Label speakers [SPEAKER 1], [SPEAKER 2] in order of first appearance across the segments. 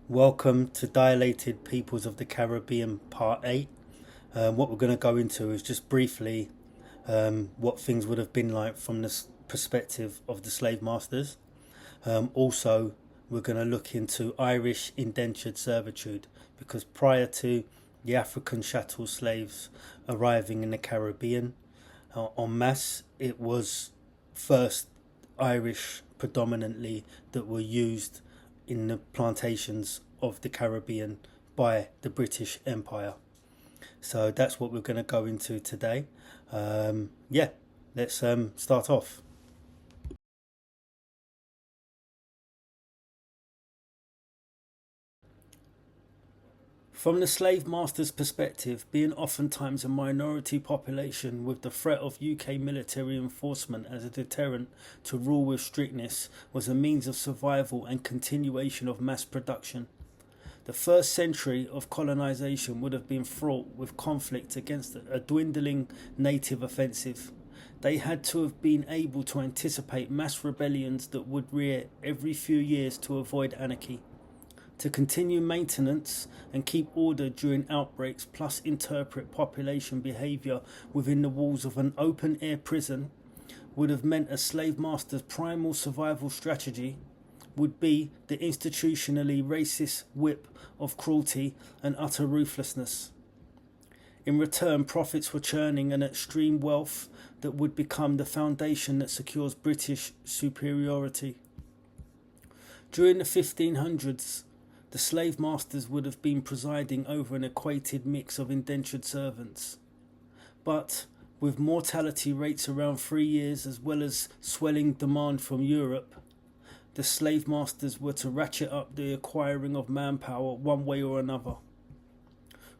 [SPEAKER 1] Welcome to Dilated Peoples of the Caribbean Part 8. What we're going to go into is just briefly what things would have been like from the perspective of the slave masters. Also, we're going to look into Irish indentured servitude, because prior to the African chattel slaves arriving in the Caribbean en masse, it was first Irish predominantly that were used in the plantations of the Caribbean by the British Empire. So that's what we're going to go into today. Let's start off. From the slave master's perspective, being oftentimes a minority population with the threat of UK military enforcement as a deterrent to rule with strictness was a means of survival and continuation of mass production. The first century of colonisation would have been fraught with conflict against a dwindling native offensive. They had to have been able to anticipate mass rebellions that would rear every few years to avoid anarchy. To continue maintenance and keep order during outbreaks, plus interpret population behaviour within the walls of an open-air prison, would have meant a slave master's primal survival strategy would be the institutionally racist whip of cruelty and utter ruthlessness. In return, profits were churning an extreme wealth that would become the foundation that secures British superiority. During the 1500s, the slave masters would have been presiding over an equated mix of indentured servants. But with mortality rates around 3 years as well as swelling demand from Europe, the slave masters were to ratchet up the acquiring of manpower one way or another.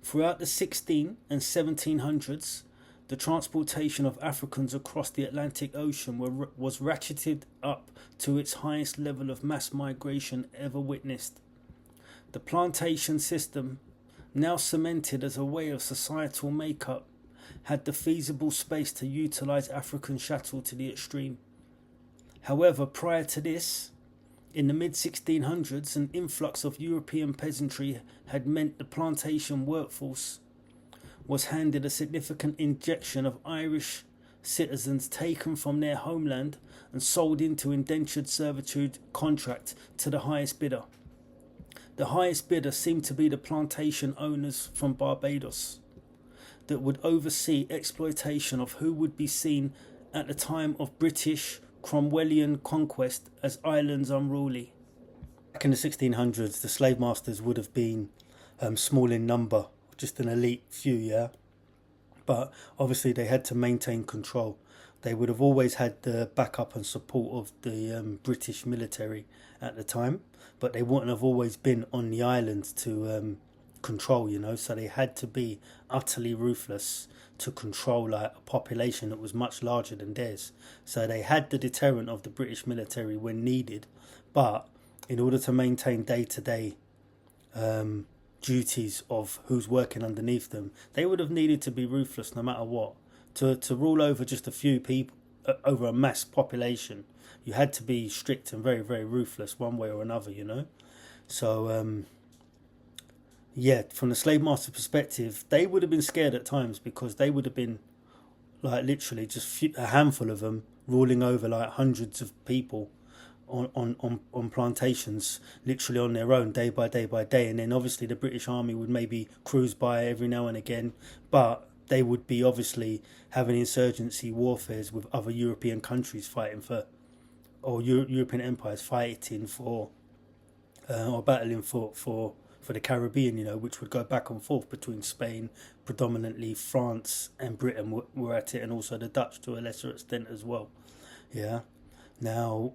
[SPEAKER 1] Throughout the 16 and 1700s, the transportation of Africans across the Atlantic Ocean was ratcheted up to its highest level of mass migration ever witnessed. The plantation system, now cemented as a way of societal make-up, had the feasible space to utilise African chattel to the extreme. However, prior to this, in the mid-1600s, an influx of European peasantry had meant the plantation workforce was handed a significant injection of Irish citizens taken from their homeland and sold into indentured servitude contract to the highest bidder. The highest bidder seemed to be the plantation owners from Barbados that would oversee exploitation of who would be seen at the time of British Cromwellian conquest as islands unruly. Back in the 1600s, the slave masters would have been small in number, just an elite few, yeah? But obviously they had to maintain control. They would have always had the backup and support of the British military at the time, but they wouldn't have always been on the islands to control, so they had to be utterly ruthless to control like a population that was much larger than theirs. So they had the deterrent of the British military when needed, but in order to maintain day-to-day duties of who's working underneath them, they would have needed to be ruthless no matter what. To rule over just a few people, over a mass population, you had to be strict and very, very ruthless one way or another, So, from the slave master perspective, they would have been scared at times, because they would have been like literally just a handful of them ruling over like hundreds of people on plantations, literally on their own, day by day by day. And then obviously the British Army would maybe cruise by every now and again, but they would be obviously having insurgency warfares with other European countries fighting for, or European empires fighting for, or battling for the Caribbean, which would go back and forth between Spain, predominantly France and Britain were at it, and also the Dutch to a lesser extent as well. Yeah. Now,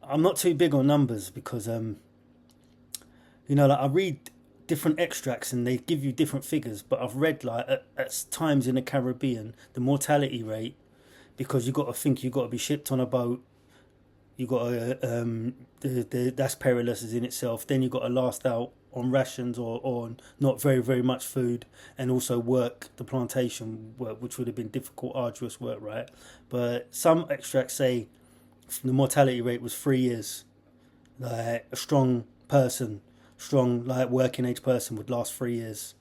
[SPEAKER 1] I'm not too big on numbers because, I read different extracts and they give you different figures, but I've read like at times in the Caribbean, the mortality rate, because you've got to think you've got to be shipped on a boat, you got to that's perilous as in itself. Then you've got to last out on rations or on not very, very much food, and also work the plantation work, which would have been difficult, arduous work, right? But some extracts say the mortality rate was 3 years. Like a strong person, strong, like working age person would last 3 years.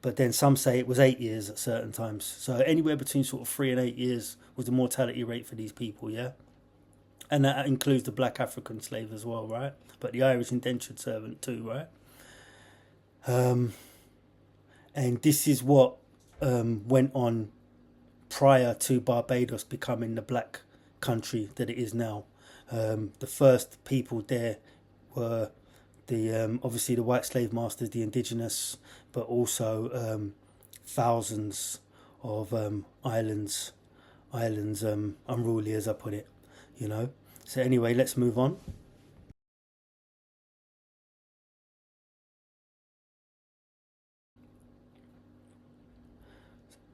[SPEAKER 1] But then some say it was 8 years at certain times. So anywhere between sort of 3 and 8 years was the mortality rate for these people, yeah? And that includes the black African slave as well, right? But the Irish indentured servant too, right? And this is what went on prior to Barbados becoming the black country that it is now. The first people there were the obviously the white slave masters, the indigenous, but also thousands of islands unruly, as I put it, you know. So anyway, let's move on.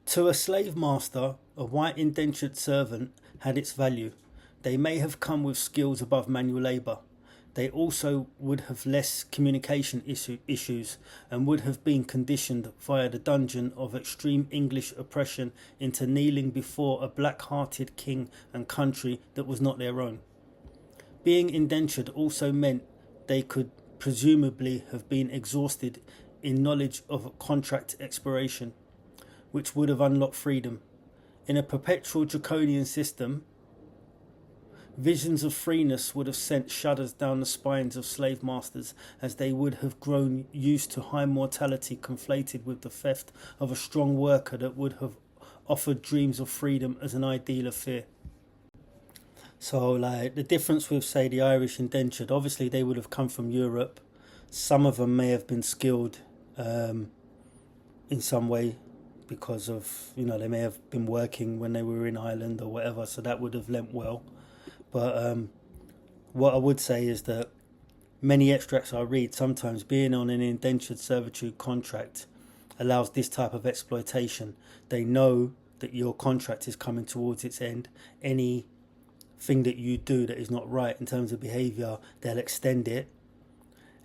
[SPEAKER 1] To a slave master, a white indentured servant had its value. They may have come with skills above manual labour. They also would have less communication issues and would have been conditioned via the dungeon of extreme English oppression into kneeling before a black-hearted king and country that was not their own. Being indentured also meant they could presumably have been exhausted in knowledge of contract expiration, which would have unlocked freedom. In a perpetual draconian system, visions of freeness would have sent shudders down the spines of slave masters, as they would have grown used to high mortality conflated with the theft of a strong worker that would have offered dreams of freedom as an ideal of fear. So, like, the difference with, say, the Irish indentured, obviously they would have come from Europe. Some of them may have been skilled in some way because of, you know, they may have been working when they were in Ireland or whatever, so that would have lent well. But what I would say is that many extracts I read, sometimes being on an indentured servitude contract allows this type of exploitation. They know that your contract is coming towards its end. Anything that you do that is not right in terms of behaviour, they'll extend it.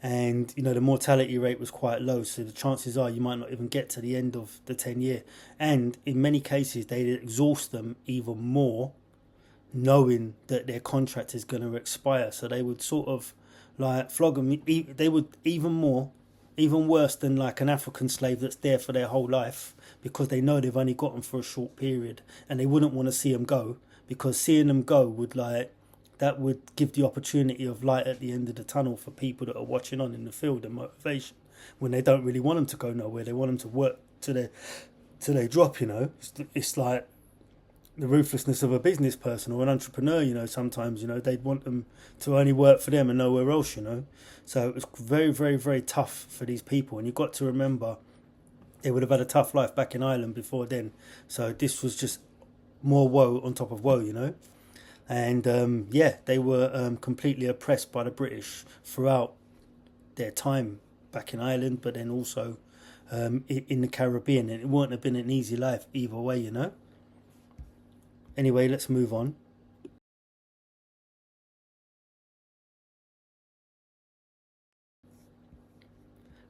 [SPEAKER 1] And, you know, the mortality rate was quite low, so the chances are you might not even get to the end of the 10-year. And in many cases, they'd exhaust them even more, knowing that their contract is going to expire. So they would sort of like flog them. They would even worse than like an African slave that's there for their whole life, because they know they've only got them for a short period, and they wouldn't want to see them go, because seeing them go would that would give the opportunity of light at the end of the tunnel for people that are watching on in the field and motivation, when they don't really want them to go nowhere. They want them to work till they drop, you know. It's like the ruthlessness of a business person or an entrepreneur, you know. Sometimes, you know, they'd want them to only work for them and nowhere else, you know. So it was very, very, very tough for these people. And you've got to remember, they would have had a tough life back in Ireland before then. So this was just more woe on top of woe, you know. And they were completely oppressed by the British throughout their time back in Ireland, but then also in the Caribbean. And it wouldn't have been an easy life either way, you know. Anyway, let's move on.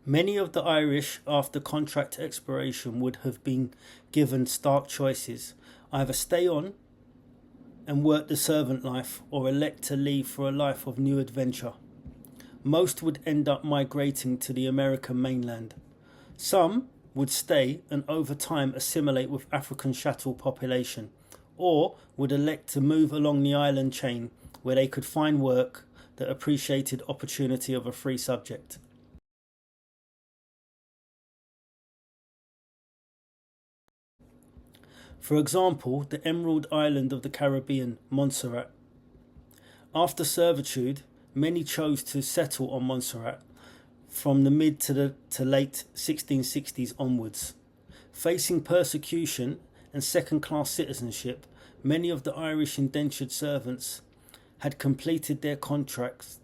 [SPEAKER 1] Many of the Irish, after contract expiration, would have been given stark choices: either stay on and work the servant life, or elect to leave for a life of new adventure. Most would end up migrating to the American mainland. Some would stay and over time assimilate with African chattel population, or would elect to move along the island chain where they could find work that appreciated opportunity of a free subject. For example, the Emerald Island of the Caribbean, Montserrat. After servitude, many chose to settle on Montserrat from the mid to late 1660s onwards. Facing persecution and second-class citizenship, many of the Irish indentured servants had completed their contracts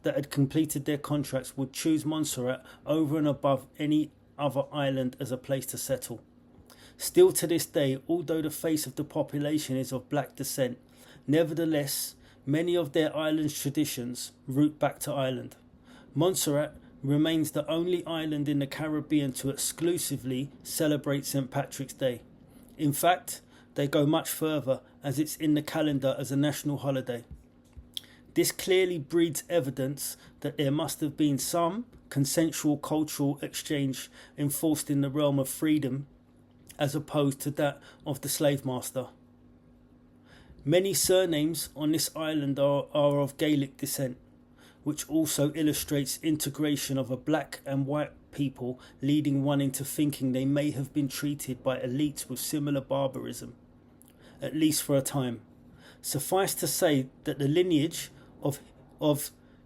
[SPEAKER 1] would choose Montserrat over and above any other island as a place to settle. Still to this day, although the face of the population is of black descent, nevertheless, many of their island's traditions root back to Ireland. Montserrat remains the only island in the Caribbean to exclusively celebrate St. Patrick's Day. In fact, they go much further, as it's in the calendar as a national holiday. This clearly breeds evidence that there must have been some consensual cultural exchange enforced in the realm of freedom as opposed to that of the slave master. Many surnames on this island are of Gaelic descent, which also illustrates integration of a black and white people, leading one into thinking they may have been treated by elites with similar barbarism, at least for a time. Suffice to say that the lineage of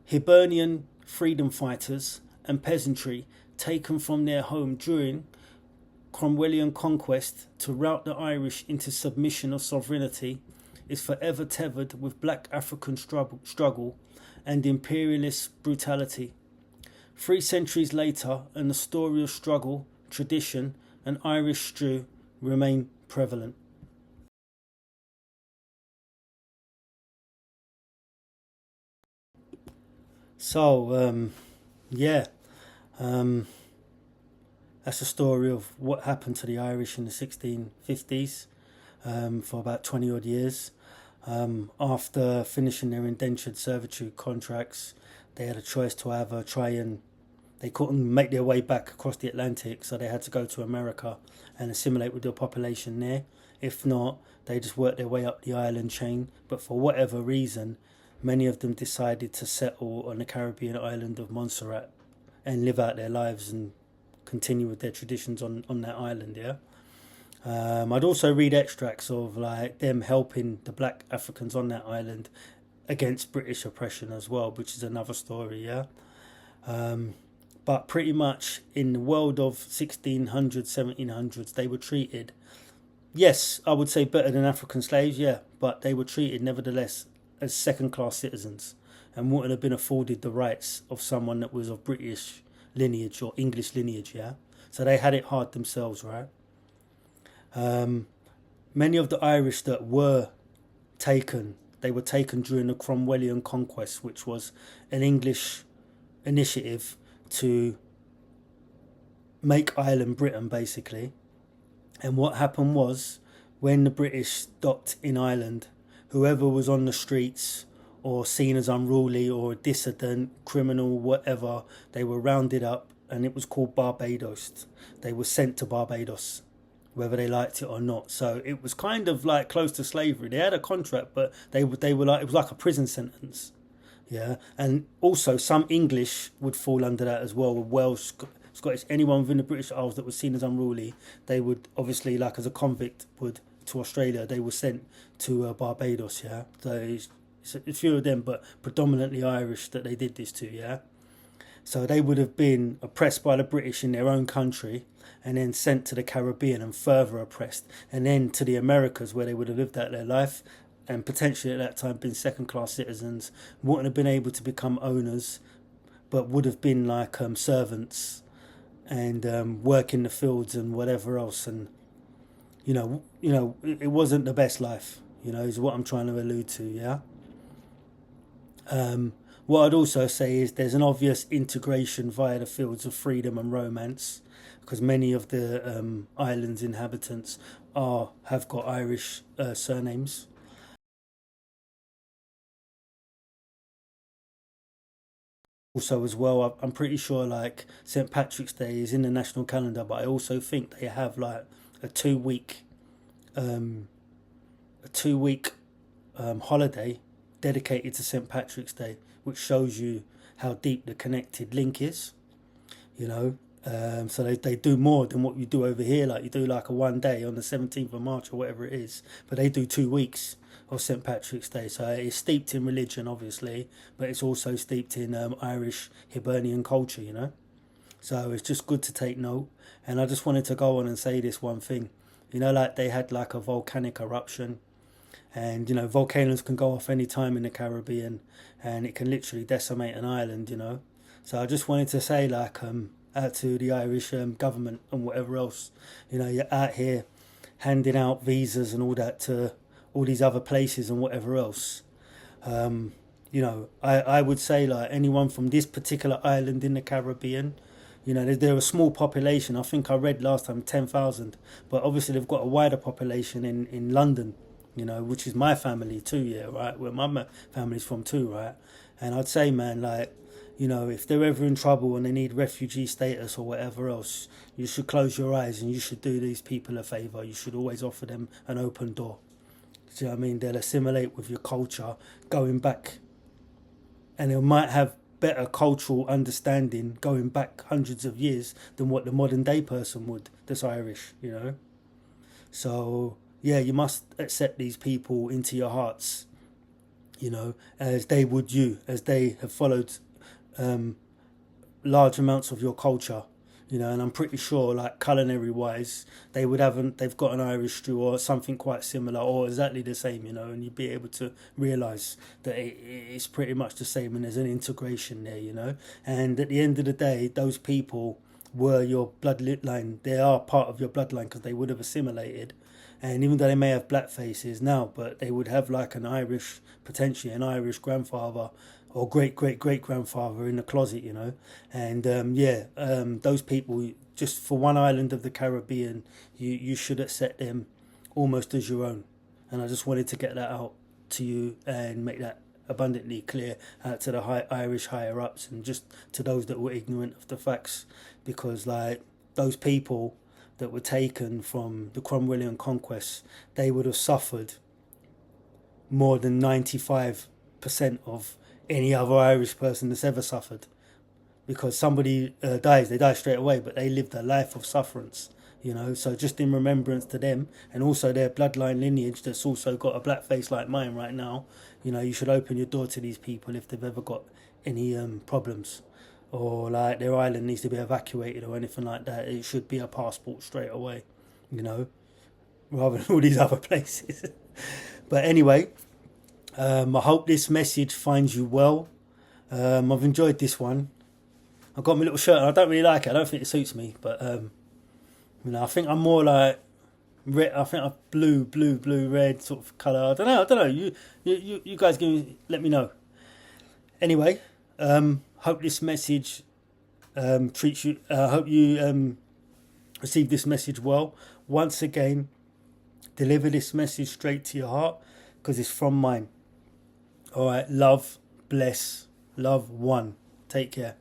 [SPEAKER 1] Hibernian freedom fighters and peasantry taken from their home during Cromwellian conquest to rout the Irish into submission of sovereignty is forever tethered with black African struggle and imperialist brutality. 3 centuries later, and the story of struggle, tradition, and Irish stew remain prevalent. So, that's the story of what happened to the Irish in the 1650s for about 20 odd years. After finishing their indentured servitude contracts, they had a choice to either they couldn't make their way back across the Atlantic, so they had to go to America and assimilate with the population there. If not, they just worked their way up the island chain. But for whatever reason, many of them decided to settle on the Caribbean island of Montserrat and live out their lives and continue with their traditions on that island, yeah. I'd also read extracts of like them helping the black Africans on that island against British oppression as well, which is another story, yeah. But pretty much in the world of 1600s, 1700s, they were treated, yes, I would say better than African slaves, yeah, but they were treated nevertheless as second-class citizens and wouldn't have been afforded the rights of someone that was of British lineage or English lineage, yeah. So they had it hard themselves, right? Many of the Irish that were taken, they were taken during the Cromwellian conquest, which was an English initiative to make Ireland Britain, basically. And what happened was, when the British stopped in Ireland, whoever was on the streets or seen as unruly or a dissident, criminal, whatever, they were rounded up, and it was called Barbados. They were sent to Barbados, whether they liked it or not. So it was kind of like close to slavery. They had a contract, but they were like, it was like a prison sentence. Yeah, and also some English would fall under that as well. Welsh, Scottish, anyone within the British Isles that was seen as unruly, they would obviously, like as a convict would to Australia, they were sent to Barbados. Yeah, so it's a few of them, but predominantly Irish that they did this to. Yeah, so they would have been oppressed by the British in their own country, and then sent to the Caribbean and further oppressed, and then to the Americas where they would have lived out their life and potentially at that time been second-class citizens, wouldn't have been able to become owners, but would have been like servants and work in the fields and whatever else. And it wasn't the best life, is what I'm trying to allude to, yeah. What I'd also say is there's an obvious integration via the fields of freedom and romance, because many of the island's inhabitants have got Irish surnames. Also, as well, I'm pretty sure like St. Patrick's Day is in the national calendar, but I also think they have like a 2 week holiday dedicated to St. Patrick's Day, which shows you how deep the connected link is. So they do more than what you do over here. Like you do like a 1 day on the 17th of March or whatever it is, but they do 2 weeks of St. Patrick's Day. So it's steeped in religion, obviously, but it's also steeped in Irish Hibernian culture, So it's just good to take note. And I just wanted to go on and say this one thing. Like they had like a volcanic eruption, and volcanoes can go off any time in the Caribbean, and it can literally decimate an island. So I just wanted to say like out to the Irish government and whatever else, you're out here handing out visas and all that to all these other places and whatever else. I would say like anyone from this particular island in the Caribbean, they're a small population. I think I read last time 10,000, but obviously they've got a wider population in London, you know, which is my family too, yeah, right, where my family's from too, right. And I'd say, man, like, you know, if they're ever in trouble and they need refugee status or whatever else, you should close your eyes and you should do these people a favour. You should always offer them an open door. Do you know what I mean? They'll assimilate with your culture going back, and they might have better cultural understanding going back hundreds of years than what the modern day person would that's Irish, you know. So yeah, you must accept these people into your hearts, you know, as they would you, as they have followed large amounts of your culture, you know. And I'm pretty sure, like, culinary wise, they've got an Irish stew or something quite similar or exactly the same, you know. And you'd be able to realise that it's pretty much the same, and there's an integration there, you know. And at the end of the day, those people were your bloodline. They are part of your bloodline because they would have assimilated. And even though they may have black faces now, but they would have like potentially an Irish grandfather or great grandfather in the closet, you know. And those people, just for one island of the Caribbean, you should accept them almost as your own. And I just wanted to get that out to you and make that abundantly clear to the Irish higher ups and just to those that were ignorant of the facts, because like those people that were taken from the Cromwellian conquest, they would have suffered more than 95% of any other Irish person that's ever suffered, because somebody dies, they die straight away, but they lived a life of sufferance, you know. So just in remembrance to them, and also their bloodline lineage that's also got a black face like mine right now, you know, you should open your door to these people if they've ever got any problems, or like their island needs to be evacuated or anything like that. It should be a passport straight away, you know, rather than all these other places. But anyway, I hope this message finds you well. I've enjoyed this one. I've got my little shirt and I don't really like it. I don't think it suits me, but you know, I think I'm more like red. I think I'm blue, red sort of colour. I don't know. You guys let me know. Anyway, hope this message treats you. Hope you receive this message well. Once again, deliver this message straight to your heart because it's from mine. All right, love, bless, love, one. Take care.